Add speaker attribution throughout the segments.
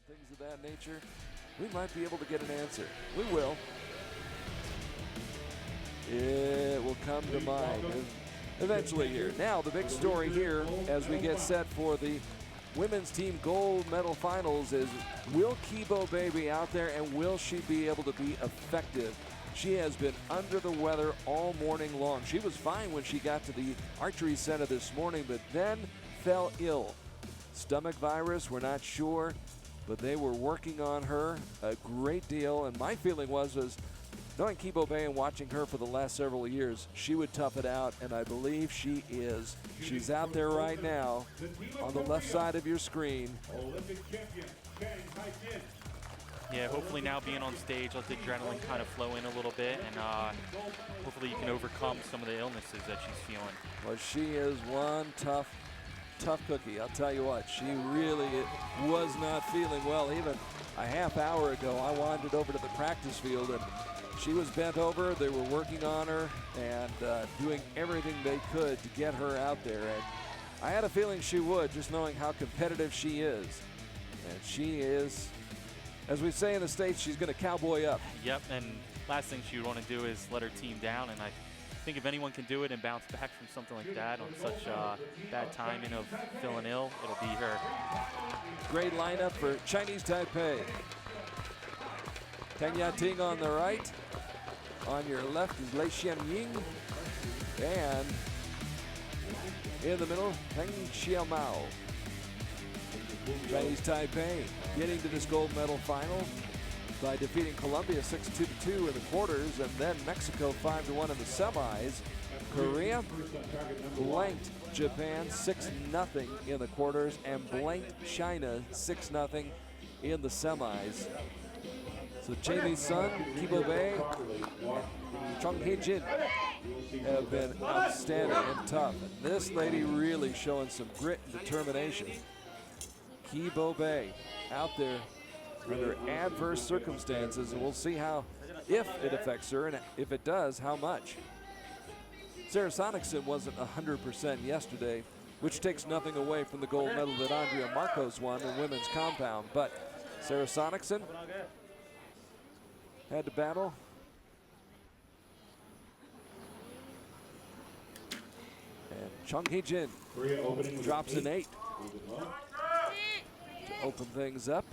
Speaker 1: things of that nature, we might be able to get an answer. We will. It will come to mind eventually here. Now, the big story here as we get set for the women's team gold medal finals is, will Kibo Bay be out there and will she be able to be effective? She has been under the weather all morning long. She was fine when she got to the archery center this morning, but then fell ill. Stomach virus, we're not sure, but they were working on her a great deal. And my feeling was knowing Kibo Bay and watching her for the last several years, she would tough it out, and I believe she is. She's out there right now on the left side of your screen.
Speaker 2: Olympic champion, Chang.
Speaker 3: Yeah, hopefully now being on stage, let the adrenaline kind of flow in a little bit, and hopefully you can overcome some of the illnesses that she's feeling.
Speaker 1: Well, she is one tough cookie. I'll tell you what, she really was not feeling well. Even a half hour ago, I wandered over to the practice field, and she was bent over. They were working on her and doing everything they could to get her out there. And I had a feeling she would, just knowing how competitive she is. And she is, as we say in the States, she's going to cowboy up.
Speaker 3: Yep, and last thing she would want to do is let her team down, and I think if anyone can do it and bounce back from something like that on such bad timing of feeling ill, it'll be her.
Speaker 1: Great lineup for Chinese Taipei. Ya-Ting on the right. On your left is Chien-Ying. And in the middle, Peng Chia-Mao. Chinese Taipei getting to this gold medal final by defeating Colombia 6-2 in the quarters, and then Mexico 5-1 in the semis. Korea blanked Japan 6-0 in the quarters and blanked China 6-0 in the semis. So Misun, Kibo Bay, and Chang have been outstanding and tough. And this lady really showing some grit and determination. Kibo Bay out there under adverse circumstances, and we'll see if it affects her, and if it does, how much. Sarah Sonicson wasn't 100% yesterday, which takes nothing away from the gold medal that Andrea Marcos won in women's compound. But Sarah Sonicson had to battle. And Chang Hee-jin drops an 8 to open things up.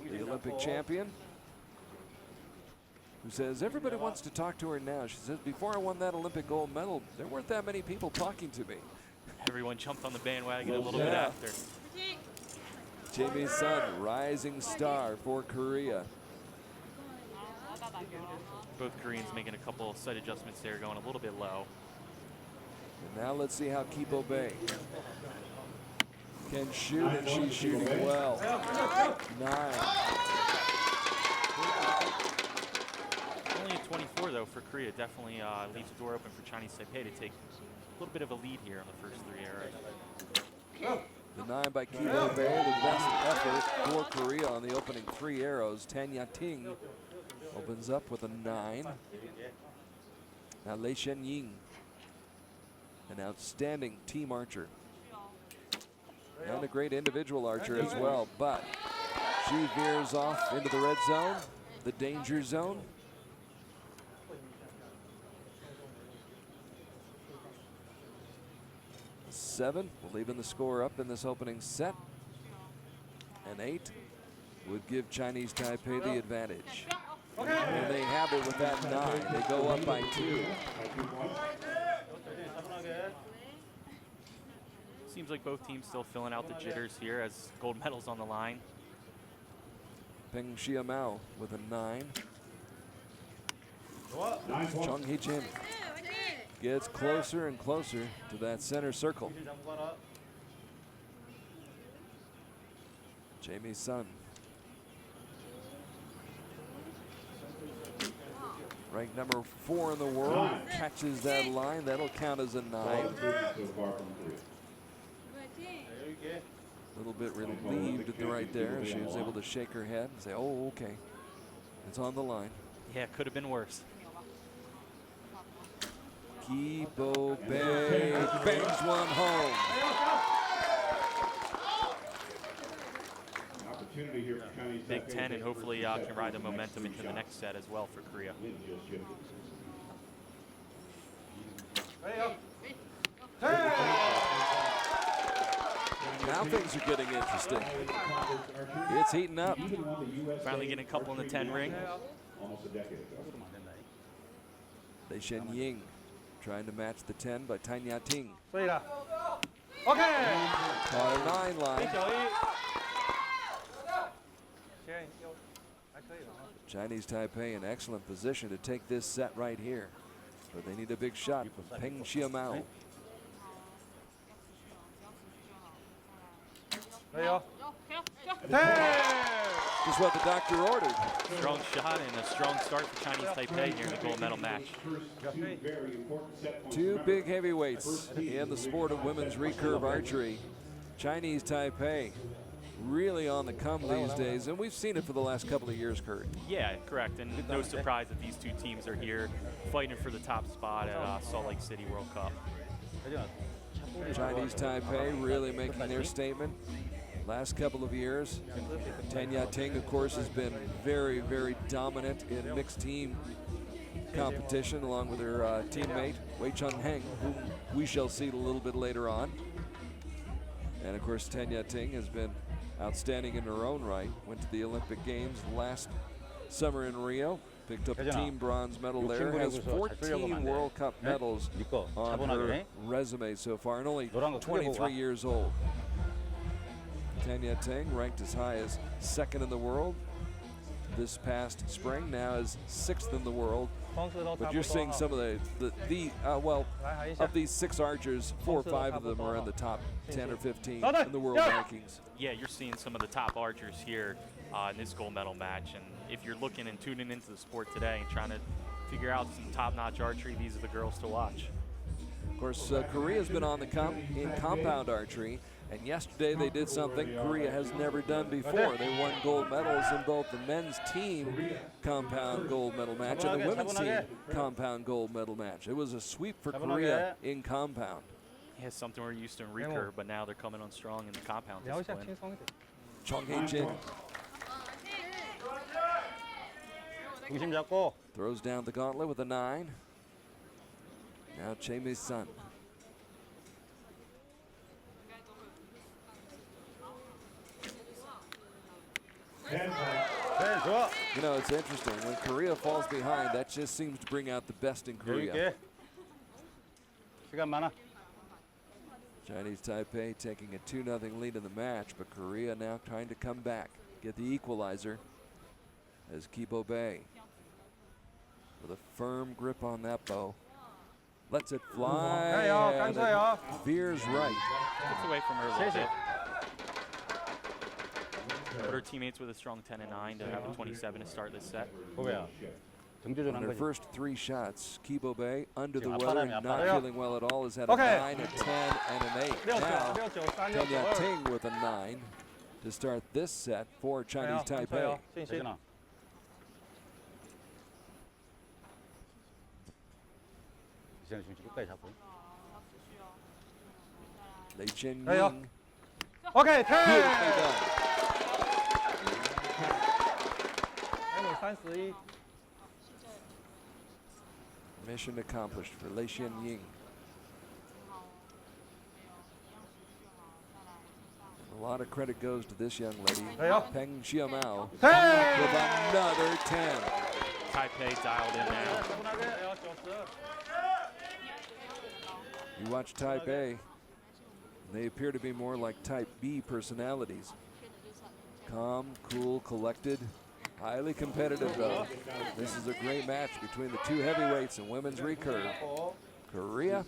Speaker 1: The Olympic champion, who says everybody wants to talk to her now. She says, before I won that Olympic gold medal, there weren't that many people talking to me.
Speaker 3: Everyone jumped on the bandwagon a little bit after.
Speaker 1: Misun, rising star for Korea.
Speaker 3: Both Koreans making a couple sight adjustments there, going a little bit low.
Speaker 1: And now let's see how Kibo Bay can shoot, and she's shooting well. 9.
Speaker 3: Only at 24 though for Korea. Definitely leaves the door open for Chinese Taipei to take a little bit of a lead here on the first 3 arrows.
Speaker 1: The 9 by Kibo Bay, the best effort for Korea on the opening 3 arrows. Ya-Ting opens up with a 9. Now Chien-Ying, an outstanding team archer. And a great individual archer as well, but she veers off into the red zone, the danger zone. A 7, leaving the score up in this opening set. An 8 would give Chinese Taipei the advantage. And they have it with that 9. They go up by 2.
Speaker 3: Seems like both teams still filling out the jitters here as gold medals on the line.
Speaker 1: Peng Chia-Mao with a 9. Chang Hee-jin gets closer and closer to that center circle. Misun. Ranked number 4 in the world, catches that line. That'll count as a 9. A little bit relieved right there. She was able to shake her head and say, oh, okay. It's on the line.
Speaker 3: Yeah, it could have been worse.
Speaker 1: Kibo Bay bangs one home.
Speaker 2: opportunity here for Chinese
Speaker 3: Big
Speaker 2: Taipei
Speaker 3: 10,
Speaker 2: to
Speaker 3: and hopefully
Speaker 2: take
Speaker 3: can ride the
Speaker 2: next
Speaker 3: momentum
Speaker 2: three
Speaker 3: into the
Speaker 2: shots.
Speaker 3: next set as well for Korea.
Speaker 2: Win US Championship.
Speaker 1: Now things are getting interesting. It's heating up.
Speaker 2: Even won the USA
Speaker 3: Finally getting a couple in the 10 ring.
Speaker 2: almost a decade ago.
Speaker 1: Chien-Ying trying to match the 10 by Ya-Ting.
Speaker 4: 所以啦，OK，
Speaker 1: Caught a 9 line.
Speaker 4: 现在又还可以了啊。
Speaker 1: Chinese Taipei in excellent position to take this set right here. But they need a big shot from Peng Chia-Mao.
Speaker 4: 可以哦。
Speaker 1: Just what the doctor ordered.
Speaker 3: Strong shot and a strong start for Chinese Taipei here in the gold medal match.
Speaker 1: Two big heavyweights in the sport of women's recurve archery. Chinese Taipei really on the come these days, and we've seen it for the last couple of years, Kurt.
Speaker 3: Yeah, correct. And no surprise that these two teams are here fighting for the top spot at Salt Lake City World Cup.
Speaker 1: Chinese Taipei really making their statement. Last couple of years, Ya-Ting, of course, has been very, very dominant in mixed team competition, along with her teammate, Wei Cheng, whom we shall see a little bit later on. And of course, Ya-Ting has been outstanding in her own right. Went to the Olympic Games last summer in Rio, picked up a team bronze medal there, has 14 World Cup medals on her resume so far, and only 23 years old. Ya-Ting ranked as high as 2nd in the world this past spring, now is 6th in the world. But you're seeing some of of these 6 archers, 4 or 5 of them are in the top 10 or 15 in the world rankings.
Speaker 3: Yeah, you're seeing some of the top archers here in this gold medal match. And if you're looking and tuning into the sport today and trying to figure out some top-notch archery, these are the girls to watch.
Speaker 1: Of course, Korea's been on the come in compound archery. And yesterday they did something Korea has never done before. They won gold medals in both the men's team compound gold medal match and the women's team compound gold medal match. It was a sweep for Korea in compound.
Speaker 3: Yeah, something we're used to in recurve, but now they're coming on strong in the compound discipline.
Speaker 1: Chang
Speaker 4: 중심 잡고.
Speaker 1: throws down the gauntlet with a 9. Now Misun. You know, it's interesting. When Korea falls behind, that just seems to bring out the best in Korea.
Speaker 4: 시간 많아.
Speaker 1: Chinese Taipei taking a 2-0 lead in the match, but Korea now trying to come back, get the equalizer as Bay with a firm grip on that bow. Lets it fly. And it veers right.
Speaker 3: Gets away from her a little bit. But her teammates with a strong 10 and 9 to have a 27 to start this set.
Speaker 1: On her first 3 shots, Bay, under the weather, not feeling well at all, has had a 9, a 10, and an 8. Now, Ya-Ting with a 9 to start this set for Chinese Taipei. Chien-Ying.
Speaker 4: Okay, 10.
Speaker 1: Beautifully done.
Speaker 4: 31.
Speaker 1: Mission accomplished for Chien-Ying. A lot of credit goes to this young lady, Peng Chia-Mao, with another 10.
Speaker 3: Taipei dialed in now.
Speaker 1: You watch Taipei, they appear to be more like Type B personalities. Calm, cool, collected, highly competitive though. This is a great match between the 2 heavyweights in women's recurve. Korea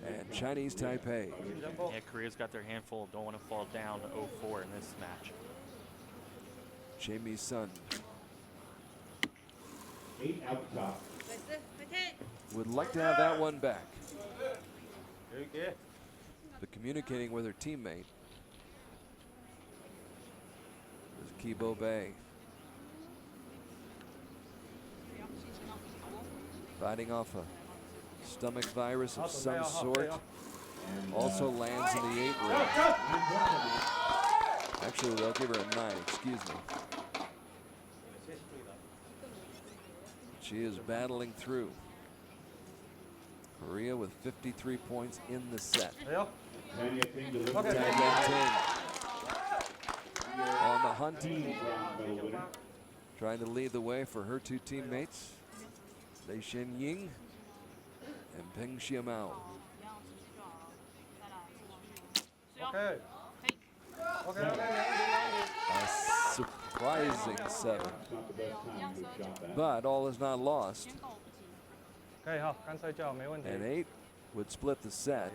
Speaker 1: and Chinese Taipei.
Speaker 3: Yeah, Korea's got their handful. Don't want to fall down to 0-4 in this match.
Speaker 1: Misun
Speaker 2: 8 out top.
Speaker 1: would like to have that one back. But communicating with her teammate is Bay. Fighting off a stomach virus of some sort. Also lands in the 8 ring. Actually, they'll give her a 9, excuse me. She is battling through. Korea with 53 points in the set.
Speaker 4: 돼요?
Speaker 2: Ya-Ting delivers
Speaker 4: Okay.
Speaker 1: Ya-Ting on the hunt,
Speaker 2: bronze medal winner.
Speaker 1: trying to lead the way for her two teammates, Chien-Ying and Peng Chia-Mao.
Speaker 4: 오케이. 오케이, 오케이.
Speaker 1: A surprising 7,
Speaker 2: It's not the best time you have shot that.
Speaker 1: but all is not lost.
Speaker 4: 可以哈，干脆叫没问题。
Speaker 1: And 8 would split the set.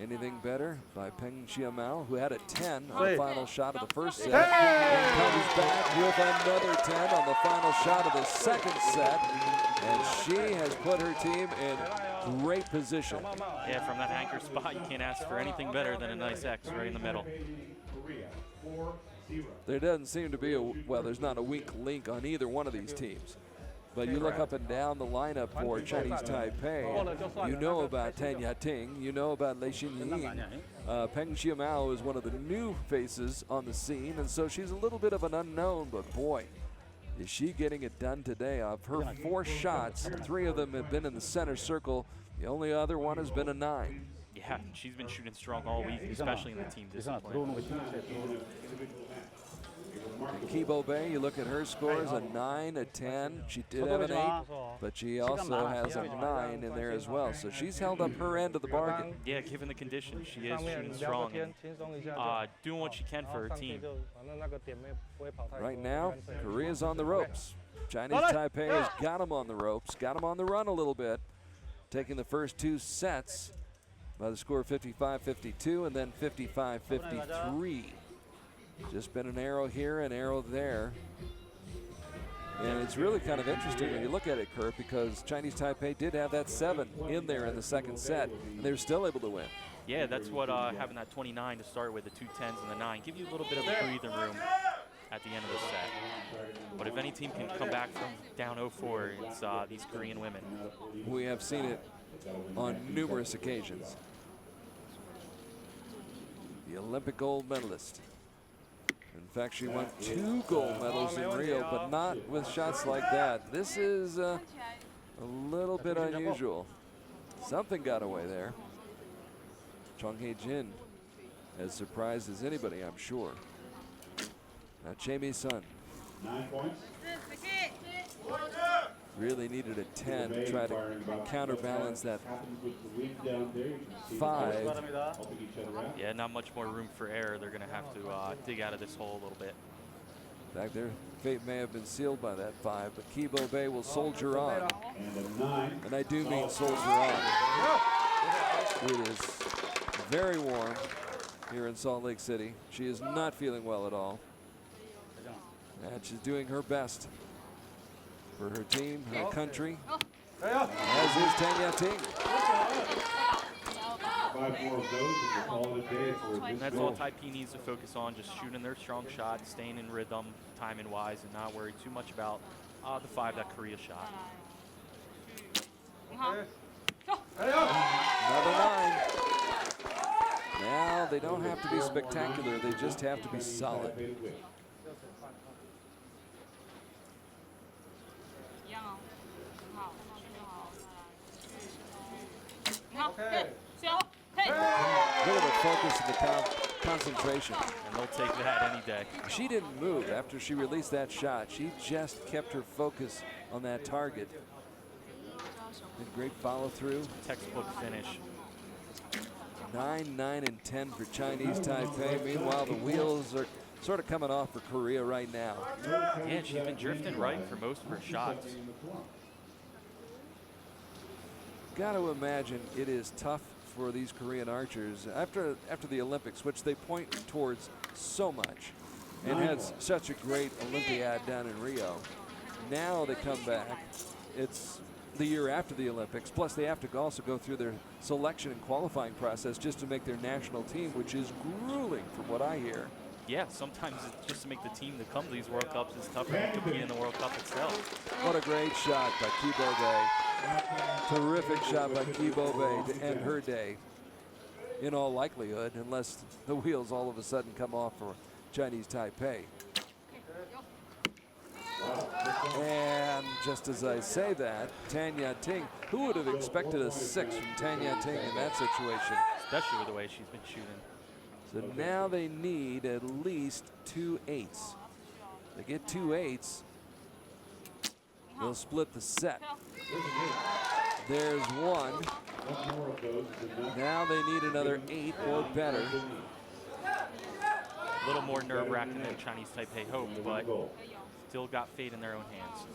Speaker 1: Anything better by Peng Chia-Mao, who had a 10 on the
Speaker 4: Hey.
Speaker 1: final shot of the first set,
Speaker 4: Hey.
Speaker 1: and comes back with another 10 on the final shot of the second set. And she has put her team in great position.
Speaker 3: Yeah, from that anchor spot, you can't ask for anything better than a nice X right in the middle.
Speaker 2: Korea 4-0.
Speaker 1: There doesn't seem to be well, there's not a weak link on either one of these teams. But you look up and down the lineup for Chinese Taipei, you know about Ya-Ting, you know about Chien-Ying. Peng Chia-Mao is one of the new faces on the scene, and so she's a little bit of an unknown, but boy, is she getting it done today. Of her 4 shots, 3 of them have been in the center circle. The only other one has been a 9.
Speaker 3: Yeah, she's been shooting strong all week, especially in the team
Speaker 4: 이상아,
Speaker 3: discipline.
Speaker 4: 들어오는 거 힘들지.
Speaker 1: Kibo Bay, you look at her scores, a 9, a 10. She did have an 8, but she also has a 9 in there as well. So she's held up her end of the bargain.
Speaker 3: Yeah, given the conditions, she is shooting strong and doing what she can for her team.
Speaker 1: Right now, Korea's on the ropes. Chinese Taipei has got them on the ropes, got them on the run a little bit, taking the first 2 sets by the score of 55-52 and then 55-53. Just been an arrow here, an arrow there. And it's really kind of interesting when you look at it, Kurt, because Chinese Taipei did have that 7 in there in the second set, and they were still able to win.
Speaker 3: Yeah, that's what having that 29 to start with, the 2 10s and the 9, give you a little bit of breathing room at the end of the set. But if any team can come back from down 0-4, it's these Korean women.
Speaker 1: We have seen it on numerous occasions. The Olympic gold medalist. In fact, she won 2 gold medals in Rio, but not with shots like that. This is a little bit unusual. Something got away there. Chong Hae-jin, as surprised as anybody, I'm sure. Now Misun
Speaker 2: 9 points.
Speaker 1: really needed a 10 to try to counterbalance that
Speaker 2: Happens with the wind down there. You can see
Speaker 1: 5.
Speaker 2: helping each other out.
Speaker 3: Yeah, not much more room for error. They're going to have to dig out of this hole a little bit.
Speaker 1: In fact, their fate may have been sealed by that 5, but Kibo Bay will soldier on.
Speaker 2: And a 9.
Speaker 1: And I do mean soldier on. It is very warm here in Salt Lake City. She is not feeling well at all. And she's doing her best for her team, her country, as is Ya-Ting.
Speaker 2: 5 more of those and we'll call it a day for
Speaker 3: And
Speaker 2: this
Speaker 3: that's all
Speaker 2: goal.
Speaker 3: Taipei needs to focus on, just shooting their strong shots, staying in rhythm, timing-wise, and not worry too much about the 5 that Korea shot.
Speaker 1: Another 9. Now they don't have to be spectacular, they just have to be solid. Bit of a focus in the concentration.
Speaker 3: And they'll take that any day.
Speaker 1: She didn't move after she released that shot. She just kept her focus on that target. Did great follow through.
Speaker 3: Textbook finish.
Speaker 1: 9, 9, and 10 for Chinese Taipei. Meanwhile, the wheels are sort of coming off for Korea right now.
Speaker 3: Yeah, she's been drifting right for most of her shots.
Speaker 1: Got to imagine it is tough for these Korean archers after the Olympics, which they point towards so much and had such a great Olympiad down in Rio. Now they come back. It's the year after the Olympics, plus they have to also go through their selection and qualifying process just to make their national team, which is grueling from what I hear.
Speaker 3: Yeah, sometimes just to make the team that come to these World Cups is tougher than competing in the World Cup itself.
Speaker 1: What a great shot by Kibo Bay. Terrific shot by Kibo Bay to end her day. in all likelihood, unless the wheels all of a sudden come off for Chinese Taipei. And just as I say that, Ya-Ting, who would have expected a 6 from Ya-Ting in that situation?
Speaker 3: Especially with the way she's been shooting.
Speaker 1: So now they need at least 2 8s. They get 2 8s, they'll split the set. There's one. Now they need another 8 or better.
Speaker 3: A little more nerve-wracking than Chinese Taipei hoped, but still got fate in their own hands.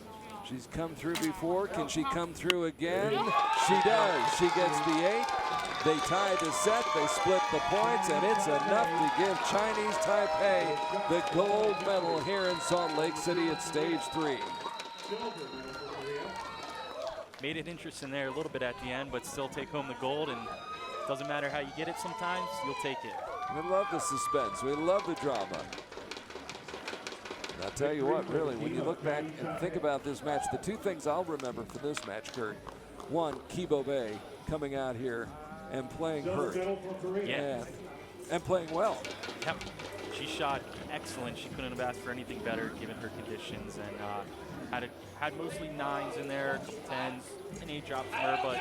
Speaker 1: She's come through before. Can she come through again? She does. She gets the 8. They tie the set. They split the points, and it's enough to give Chinese Taipei the gold medal here in Salt Lake City at stage 3.
Speaker 3: Made it interesting there a little bit at the end, but still take home the gold, and it doesn't matter how you get it sometimes, you'll take it.
Speaker 1: We love the suspense. We love the drama. And I'll tell you what, really, when you look back and think about this match, the 2 things I'll remember from this match, Kurt, one, Kibo Bay coming out here and playing hurt.
Speaker 3: Yeah.
Speaker 1: And playing well.
Speaker 3: Yep. She shot excellent. She couldn't have asked for anything better given her conditions, and had mostly 9s in there, a couple 10s, an 8 drop from her, but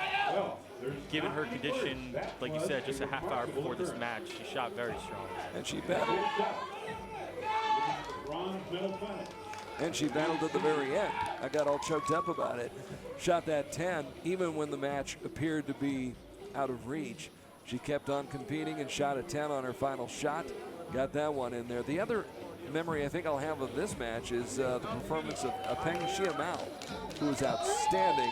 Speaker 3: given her condition, like you said, just a half hour before this match, she shot very strong.
Speaker 1: And she battled. And she battled at the very end. I got all choked up about it. Shot that 10, even when the match appeared to be out of reach. She kept on competing and shot a 10 on her final shot. Got that one in there. The other memory I think I'll have of this match is the performance of Peng Chia-Mao, who was outstanding.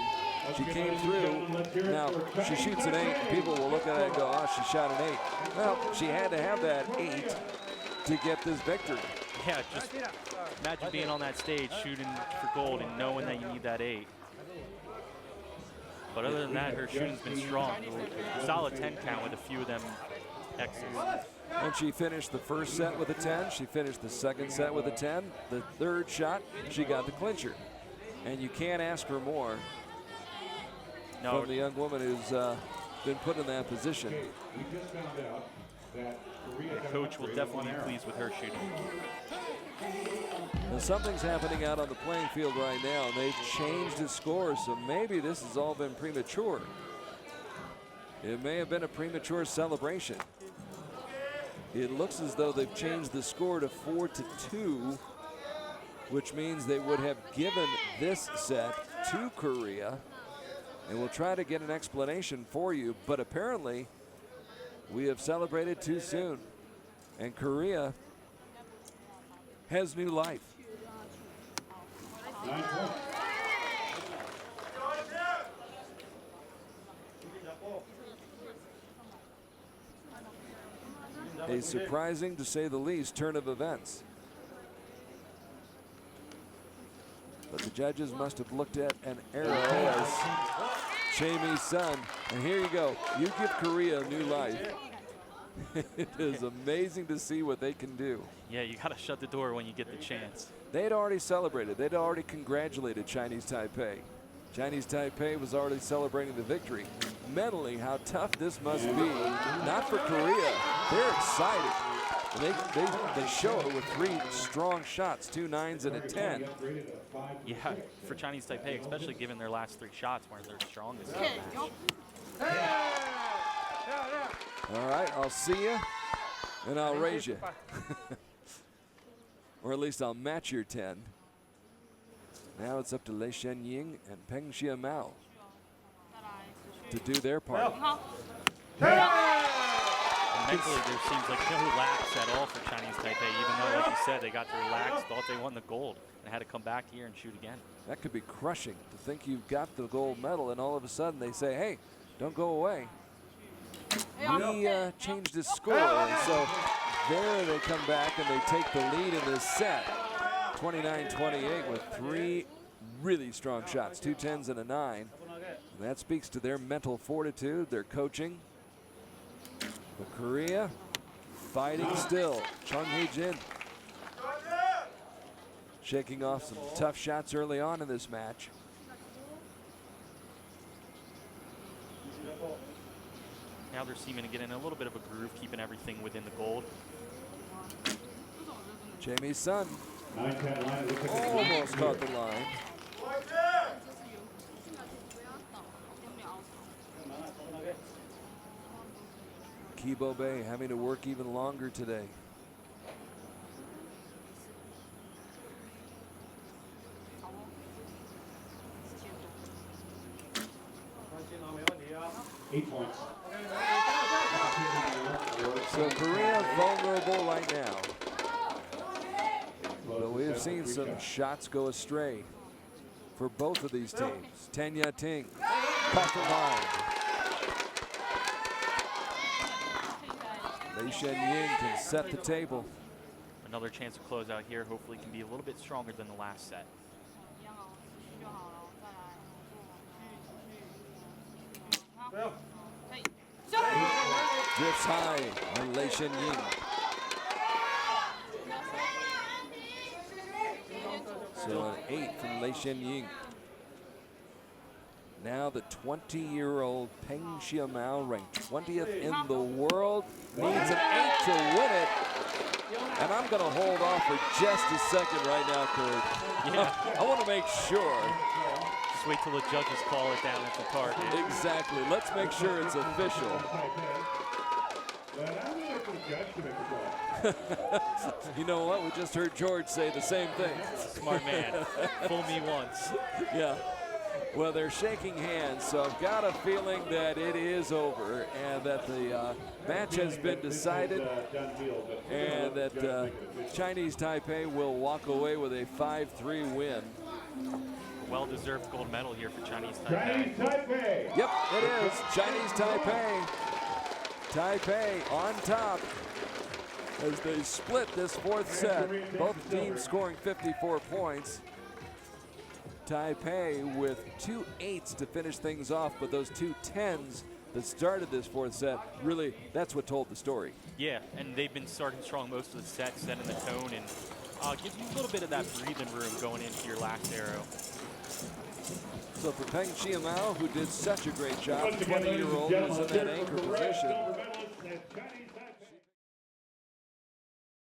Speaker 1: She came through. Now, she shoots an 8, and people will look at it and go, oh, she shot an 8. Well, she had to have that 8 to get this victory.
Speaker 3: Yeah, just imagine being on that stage shooting for gold and knowing that you need that 8. But other than that, her shooting's been strong. Solid 10 count with a few of them X's.
Speaker 1: And she finished the first set with a 10. She finished the second set with a 10. The third shot, she got the clincher. And you can't ask for more from the young woman who's been put in that position.
Speaker 3: The coach will definitely be pleased with her shooting.
Speaker 1: Now something's happening out on the playing field right now, and they've changed the score, so maybe this has all been premature. It may have been a premature celebration. It looks as though they've changed the score to 4-2, which means they would have given this set to Korea. And we'll try to get an explanation for you, but apparently we have celebrated too soon, and Korea has new life.
Speaker 2: 9 points.
Speaker 1: A surprising, to say the least, turn of events. But the judges must have looked at an arrow as Misun, and here you go. You give Korea a new life. It is amazing to see what they can do.
Speaker 3: Yeah, you got to shut the door when you get the chance.
Speaker 1: They'd already celebrated. They'd already congratulated Chinese Taipei. Chinese Taipei was already celebrating the victory. Mentally, how tough this must be. Not for Korea. They're excited. They show it with 3 strong shots, 2 9s and a 10.
Speaker 3: Yeah, for Chinese Taipei, especially given their last 3 shots weren't their strongest.
Speaker 1: All right, I'll see you, and I'll raise you. Or at least I'll match your 10. Now it's up to Chien-Ying and Peng Chia-Mao to do their part.
Speaker 3: Mentally, there seems like no lax at all for Chinese Taipei, even though, like you said, they got to relax, thought they won the gold, and had to come back here and shoot again.
Speaker 1: That could be crushing to think you've got the gold medal, and all of a sudden they say, hey, don't go away. We changed the score, and so there they come back and they take the lead in this set. 29-28 with 3 really strong shots, 2 10s and a 9. And that speaks to their mental fortitude, their coaching. But Korea fighting still. Chung Hee-jin shaking off some tough shots early on in this match.
Speaker 3: Now they're seeming to get in a little bit of a groove, keeping everything within the gold.
Speaker 1: Misun
Speaker 2: 9-10 line. Looks like it's
Speaker 1: almost caught the line. Kibo Bay having to work even longer today.
Speaker 2: Eight points.
Speaker 1: So Korea vulnerable right now. But we have seen some shots go astray for both of these teams. Ya-Ting caught the line. Chien-Ying can set the table.
Speaker 3: Another chance to close out here. Hopefully can be a little bit stronger than the last set.
Speaker 1: Drifts high on Chien-Ying. So an 8 from Chien-Ying. Now the 20-year-old Peng Chia-Mao, ranked 20th in the world, needs an 8 to win it. And I'm going to hold off for just a second right now, Kurt.
Speaker 3: Yeah.
Speaker 1: I want to make sure.
Speaker 3: Just wait till the judges call it down at the target.
Speaker 1: Exactly. Let's make sure it's official. You know what? We just heard George say the same thing.
Speaker 3: Smart man. Fool me once.
Speaker 1: Yeah. Well, they're shaking hands, so I've got a feeling that it is over and that the match has been decided and that Chinese Taipei will walk away with a 5-3 win.
Speaker 3: Well-deserved gold medal here for Chinese Taipei.
Speaker 1: Yep, it is. Chinese Taipei. Taipei on top as they split this fourth set. Both teams scoring 54 points. Taipei with 2 8s to finish things off, but those 2 10s that started this fourth set, really, that's what told the story.
Speaker 3: Yeah, and they've been starting strong most of the set, setting the tone, and gives you a little bit of that breathing room going into your last arrow.
Speaker 1: So for Peng Chia-Mao, who did such a great job, 20-year-old was in that anchor position.